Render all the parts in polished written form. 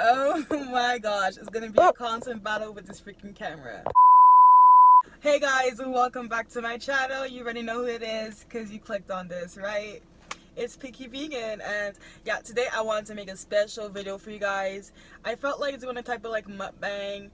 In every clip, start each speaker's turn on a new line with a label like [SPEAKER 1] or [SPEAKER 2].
[SPEAKER 1] Oh my gosh, it's gonna be a constant battle with this freaking camera. Hey guys, and welcome back to my channel. You already know who it is because you clicked on this, right? It's Picky Vegan, and yeah, today I wanted to make a special video for you guys. I felt like doing a type of like mukbang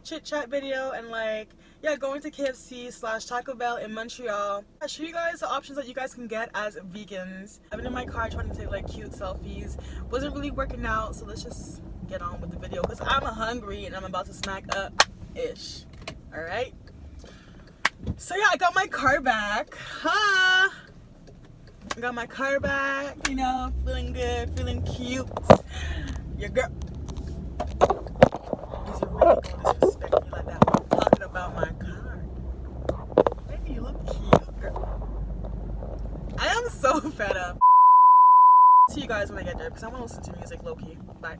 [SPEAKER 1] chit chat video, and like, yeah, going to KFC / Taco Bell in Montreal. I'll show you guys the options that you guys can get as vegans. I've been in my car trying to take like cute selfies. Wasn't really working out, so let's just get on with the video because I'm hungry and I'm about to snack up ish. Alright, so yeah, I got my car back. I got my car back, you know, feeling good, feeling cute. Your girl. These are really gonna disrespect me like that when I'm talking about my car. Baby, you look cute, girl. I am so fed up. See you guys when I get there because I want to listen to music low key. Bye.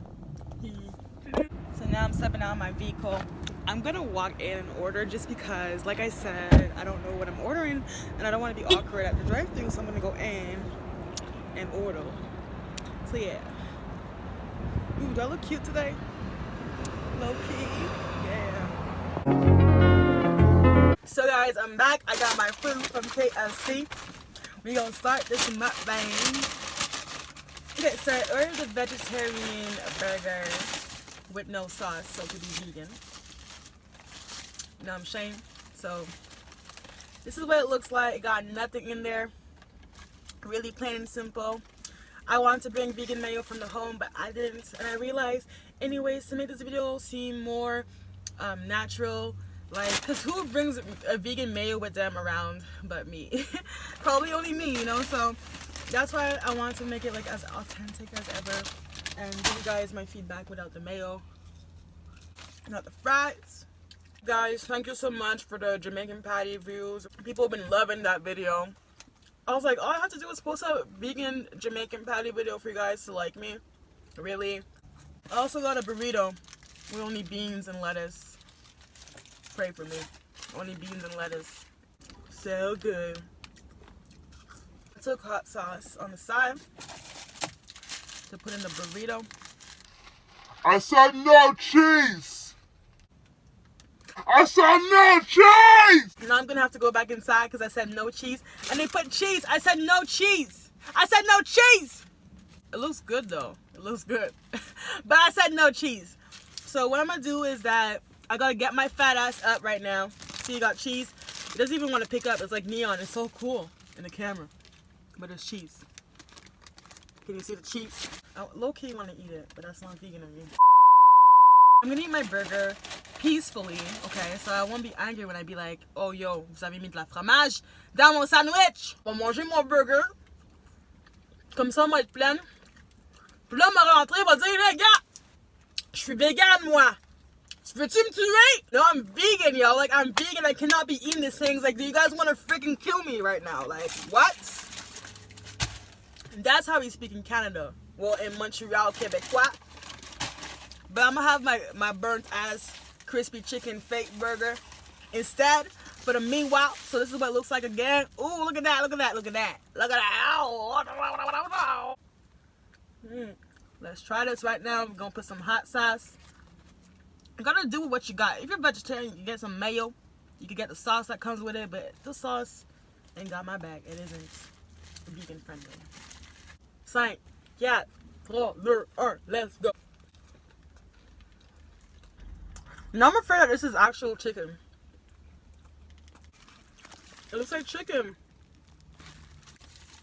[SPEAKER 1] So now I'm stepping out of my vehicle. I'm gonna walk in and order just because, like I said, I don't know what I'm ordering and I don't want to be awkward at the drive-thru, so I'm gonna go in and order. So yeah. Ooh, do I look cute today? Low key, yeah. So guys, I'm back. I got my food from KFC. We gonna start this mukbang. Okay, so I ordered a vegetarian burger with no sauce, so to be vegan. You know what I'm saying? So this is what it looks like. It got nothing in there. Really plain and simple. I wanted to bring vegan mayo from the home, but I didn't, and I realized anyways to make this video seem more natural, like, because who brings a vegan mayo with them around but me? Probably only me, you know. So that's why I wanted to make it like as authentic as ever and give you guys my feedback without the mayo, not the fries. Guys, thank you so much for the Jamaican patty views. People have been loving that video. I was like, all I have to do is post a vegan Jamaican patty video for you guys to like me. Really? I also got a burrito with only beans and lettuce. Pray for me. Only beans and lettuce. So good. I took hot sauce on the side to put in the burrito.
[SPEAKER 2] I said no cheese! I said no cheese!
[SPEAKER 1] Now I'm gonna have to go back inside because I said no cheese. And they put cheese. I said no cheese. I said no cheese! It looks good though. It looks good. But I said no cheese. So what I'm gonna do is that I gotta get my fat ass up right now. See, you got cheese. It doesn't even want to pick up. It's like neon. It's so cool in the camera. But it's cheese. Can you see the cheese? I low-key want to eat it, but that's not vegan of me. I'm gonna eat my burger peacefully, okay? So I won't be angry when I be like, oh yo, vous avez mis de la fromage dans mon sandwich. On va manger mon burger. Comme ça, on va être pleine. Puis là, on va rentrer, on va dire, les gars, je suis vegan, moi. Veux-tu me tuer? No, I'm vegan, yo. Like, I'm vegan. I cannot be eating these things. Like, do you guys want to freaking kill me right now? Like, what? That's how we speak in Canada. Well, in Montreal, Quebecois. But I'm going to have my burnt ass crispy chicken fake burger instead for the meanwhile. So this is what it looks like again. Ooh, look at that, look at that, look at that. Look at that. Oh. Let's try this right now. We're going to put some hot sauce. You gotta do what you got. If you're vegetarian, you get some mayo. You can get the sauce that comes with it, but the sauce ain't got my bag. It isn't vegan friendly. 5, 4, 3, 2, 1, let's go. Now I'm afraid that this is actual chicken. It looks like chicken.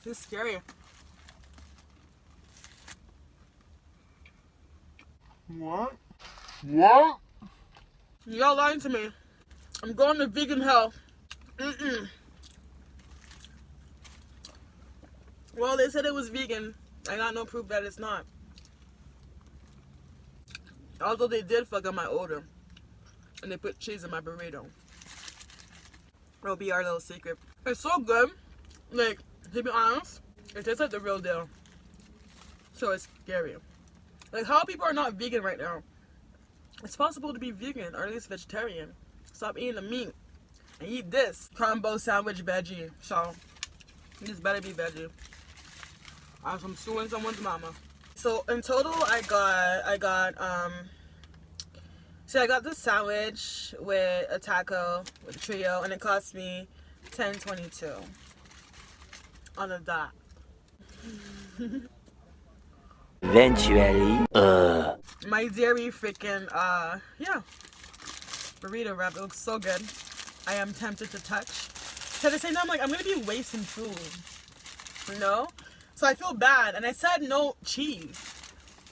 [SPEAKER 1] It's scary.
[SPEAKER 2] What? What?
[SPEAKER 1] Y'all lying to me. I'm going to vegan hell. Well, they said it was vegan. I got no proof that it's not. Although they did fuck up my order. And they put cheese in my burrito. It'll be our little secret. It's so good. Like, to be honest, it tastes like the real deal. So it's scary. Like, how people are not vegan right now? It's possible to be vegan, or at least vegetarian. Stop eating the meat and eat this combo sandwich veggie. So, this better be veggie. I'm suing someone's mama. So in total, I got I got this sandwich with a taco with a trio, and it cost me $10.22 on the dot.
[SPEAKER 3] Eventually,
[SPEAKER 1] My dairy freaking yeah, burrito wrap. It looks so good. I am tempted to touch. So at the same time, like, I'm gonna be wasting food, you know? So I feel bad, and I said no cheese.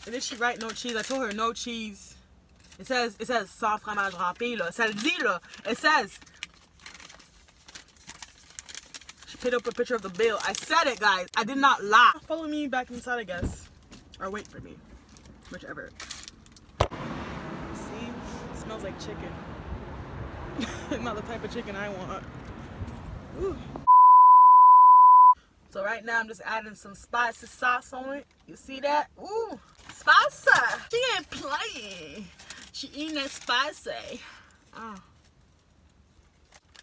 [SPEAKER 1] And did she write no cheese? I told her no cheese. It says sans fromage râpé là. Ça le dit là. It says. She put up a picture of the bill. I said it, guys. I did not lie. Follow me back inside, I guess, or wait for me, whichever. See, it smells like chicken. Not the type of chicken I want. Ooh. So right now I'm just adding some spicy sauce on it. You see that? Ooh, spicy. She ain't playing. She eating that spicy. Oh.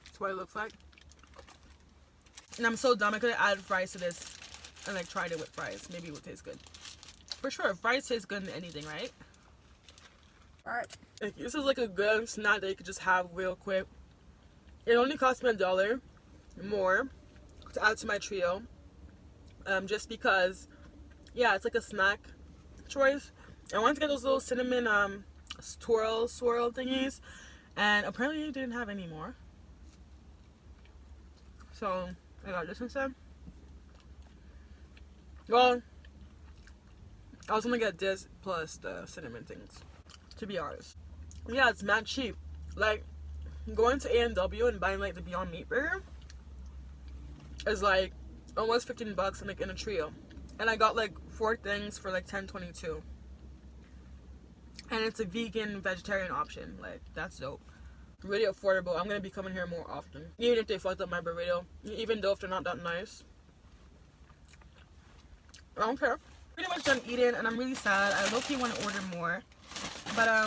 [SPEAKER 1] That's what it looks like. And I'm so dumb. I could have added fries to this and like tried it with fries. Maybe it would taste good. For sure, fries taste good in anything, right? Alright. Like, this is like a good snack that you could just have real quick. It only cost me $1 more to add to my trio. Just because, yeah, it's like a snack choice. I wanted to get those little cinnamon swirl thingies, and apparently they didn't have any more. So I got this instead. Well, I was gonna get this plus the cinnamon things, to be honest. Yeah, it's mad cheap. Like, going to A&W and buying like the Beyond Meat burger is like almost $15 like in a trio, and I got like 4 things for like $10.22, and it's a vegan vegetarian option. Like, that's dope. Really affordable. I'm gonna be coming here more often, even if they fucked up my burrito, even though if they're not that nice. I don't care. Pretty much done eating, and I'm really sad. I low-key want to order more, but I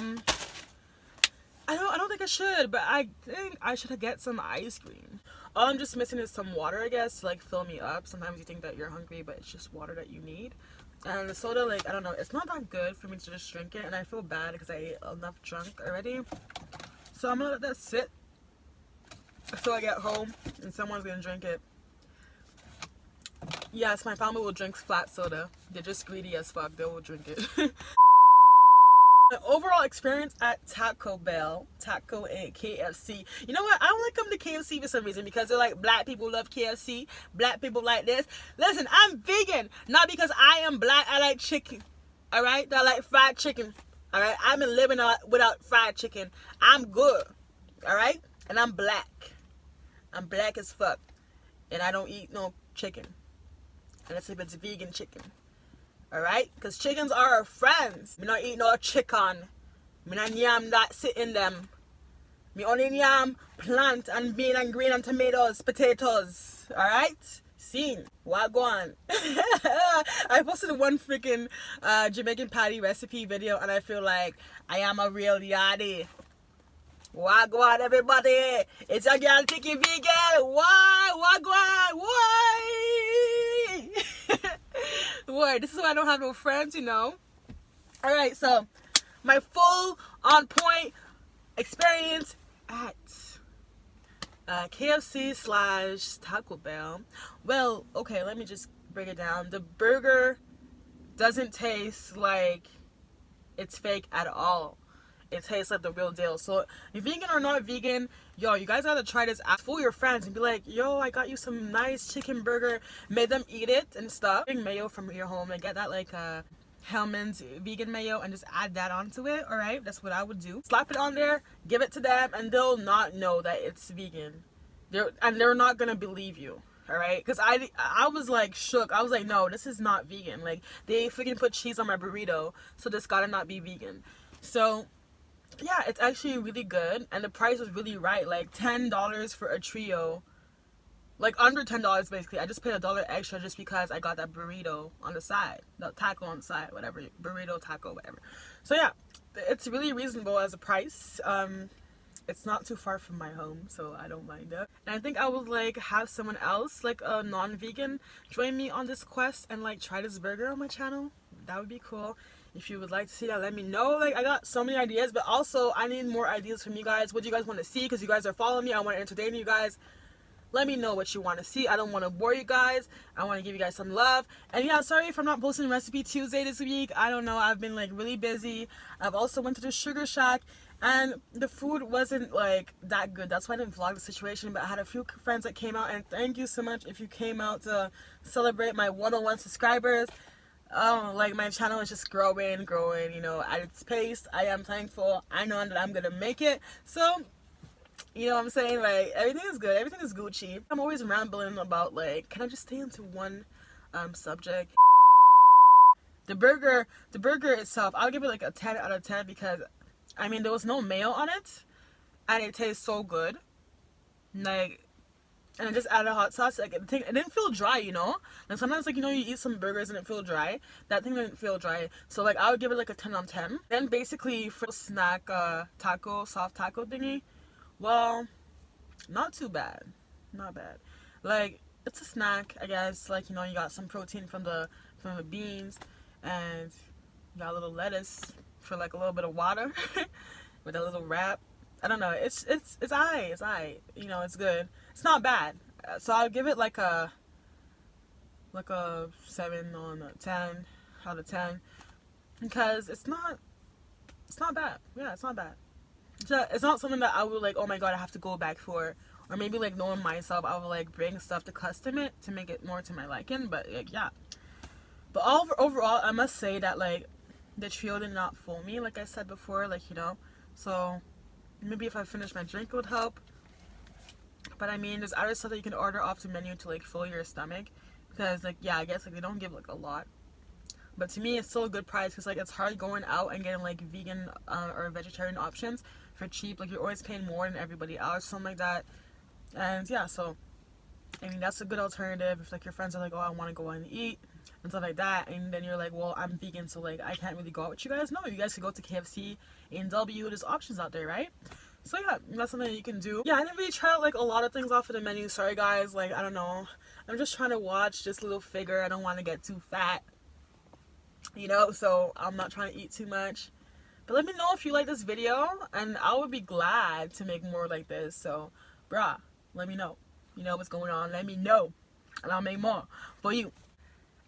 [SPEAKER 1] don't think I should, but I think I should get some ice cream. All I'm just missing is some water, I guess, to like fill me up. Sometimes you think that you're hungry, but it's just water that you need. And the soda, like, I don't know, it's not that good for me to just drink it, and I feel bad because I ate enough junk already. So I'm gonna let that sit until I get home and someone's gonna drink it. Yes, my family will drink flat soda. They're just greedy as fuck. They will drink it. The overall experience at Taco Bell, Taco and KFC. You know what? I don't like coming to KFC for some reason, because they're like, black people love KFC. Black people like this. Listen, I'm vegan. Not because I am black. I like chicken. Alright? I like fried chicken. Alright? I've been living without fried chicken. I'm good. Alright? And I'm black. I'm black as fuck. And I don't eat no chicken. Unless if it's vegan chicken. Alright? Because chickens are our friends. Me not eat no chicken. Me not yam that sit in them. Me only yam plant and bean and green and tomatoes, potatoes. Alright? Scene. Wagwan. I posted one freaking Jamaican patty recipe video, and I feel like I am a real yardie. Wagwan, everybody. It's a girl Tiki Vegan. Why? Wagwan. Why? Word. This is why I don't have no friends, you know. Alright, so my full on point experience at KFC / Taco Bell. Well, okay, let me just break it down. The burger doesn't taste like it's fake at all. It tastes like the real deal. So, if vegan or not vegan, yo, you guys gotta try this. Fool your friends and be like, yo, I got you some nice chicken burger. Made them eat it and stuff. Bring mayo from your home and get that like Hellman's vegan mayo and just add that onto it. Alright, that's what I would do. Slap it on there, give it to them, and they'll not know that it's vegan. They're not gonna believe you. Alright, because I was like shook. I was like, no, this is not vegan. Like, they freaking put cheese on my burrito, so this gotta not be vegan. So yeah, it's actually really good, and the price was really right. Like $10 for a trio, like under $10 basically. I just paid $1 extra just because I got that burrito on the side, the taco on the side, whatever, burrito, taco, whatever. So yeah, it's really reasonable as a price. It's not too far from my home, so I don't mind it. And I think I would like have someone else, like a non-vegan, join me on this quest and like try this burger on my channel. that would be cool. If you would like to see that, let me know. Like, I got so many ideas, but also I need more ideas from you guys. What do you guys want to see? Because you guys are following me. I want to entertain you guys. Let me know what you want to see. I don't want to bore you guys. I want to give you guys some love. And yeah, sorry if I'm not posting Recipe Tuesday this week. I don't know. I've been like really busy. I've also went to the Sugar Shack and the food wasn't like that good. That's why I didn't vlog the situation. But I had a few friends that came out, and thank you so much if you came out to celebrate my 101 subscribers. Like my channel is just growing, you know, at its pace. I am thankful. I know that I'm gonna make it. So you know what I'm saying? Like, everything is good. Everything is Gucci. I'm always rambling about, like, can I just stay into one subject? The burger itself, I'll give it like a 10 out of 10 because, I mean, there was no mayo on it. And it tastes so good. Like, and I just added hot sauce. Like, it didn't feel dry, you know? Like, sometimes, like, you know, you eat some burgers and it feel dry. That thing didn't feel dry. So, like, I would give it like a 10 on 10. Then, basically, for the snack soft taco thingy, well, not too bad. Not bad. Like, it's a snack, I guess. Like, you know, you got some protein from the beans, and you got a little lettuce for like a little bit of water with a little wrap. I don't know. It's aight. You know, it's good. It's not bad. So I'll give it like a 7 on 10 out of 10 because it's not bad. Yeah, it's not bad. It's not something that I would like, oh my god, I have to go back for. Or maybe like knowing myself, I would like bring stuff to custom it to make it more to my liking. But like, yeah. But overall, I must say that like the trio did not fool me, like I said before, like, you know. So maybe if I finish my drink it would help. But I mean, there's other stuff that you can order off the menu to like fill your stomach. Because like, yeah, I guess like they don't give like a lot. But to me, it's still a good price because like it's hard going out and getting like vegan or vegetarian options for cheap. Like, you're always paying more than everybody else, something like that. And yeah, so I mean, that's a good alternative if like your friends are like, oh, I want to go out and eat and stuff like that, and then you're like, well, I'm vegan, so like I can't really go out with you guys. No, you guys could go to KFC, A&W. There's options out there, right? So yeah, that's something that you can do. Yeah, I didn't really try out like a lot of things off of the menu. Sorry guys, like, I don't know. I'm just trying to watch this little figure. I don't want to get too fat, you know, so I'm not trying to eat too much. But let me know if you like this video, and I would be glad to make more like this. So, bruh, let me know. You know what's going on. Let me know, and I'll make more for you.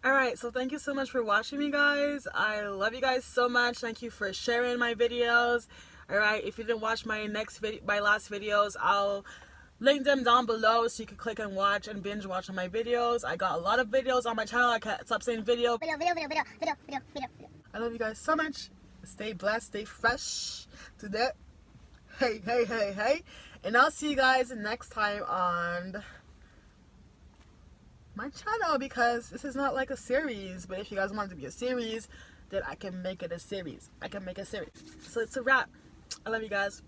[SPEAKER 1] Alright, so thank you so much for watching me, guys. I love you guys so much. Thank you for sharing my videos. Alright, if you didn't watch my last videos, I'll link them down below so you can click and watch and binge watch on my videos. I got a lot of videos on my channel. I can't stop saying video. I love you guys so much. Stay blessed, stay fresh to that. Hey. And I'll see you guys next time on my channel, because this is not like a series. But if you guys want it to be a series, then I can make it a series. So it's a wrap. I love you guys.